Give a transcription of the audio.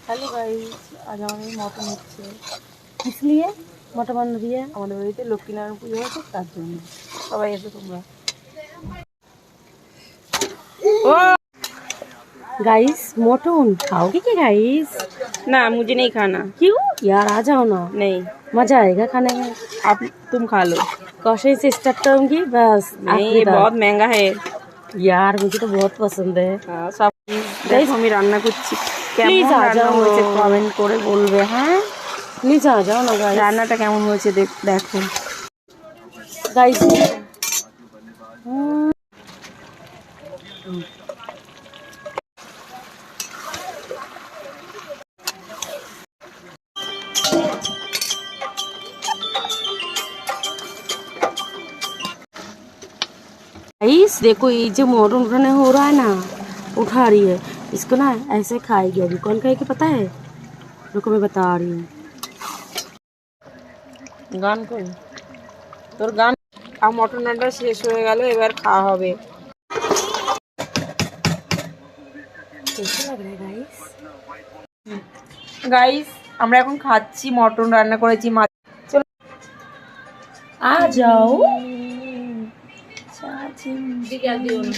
Hello guys, आज हमारे mutton হচ্ছে इसलिए मटन बन रही है আমাদের বাড়িতে লক্ষ্মীনারায়ণ পুজো হচ্ছে তার জন্য সবাই এসো তোমরা। ओ गाइस मटन खाओगे क्या गाइस? ना मुझे नहीं खाना। क्यों यार, आ जाओ ना, नहीं, मजा आएगा खाने में। आप तुम खा लो। कौशे से स्टार्ट करूंगी बस। नहीं, ये बहुत महंगा है यार, मुझे तो बहुत पसंद है। सब। দেখো আমি রান্না করছি, প্লিজ কেমন आ রান্না जाओ, হয়েছে কমেন্ট করে বলবে। হ্যাঁ, प्लीज आ जाओ ना गाइस। রান্নাটা কেমন হয়েছে দেখো। गाइस गाइस देखो, ये जो मटन उठाने हो रहा है ना, उठा रही है इसको ना, ऐसे खाएगी। अभी कौन खाएगी पता है? रुको मैं बता रही हूँ। গান কই তোর গান? আর মটন রান্না শেষ হয়ে গেল, এবার খাওয়া হবে। कैसे लग रहा है गाइस? গাইস আমরা এখন খাচ্ছি, মটন রান্না করেছি। চলো आ जाओ।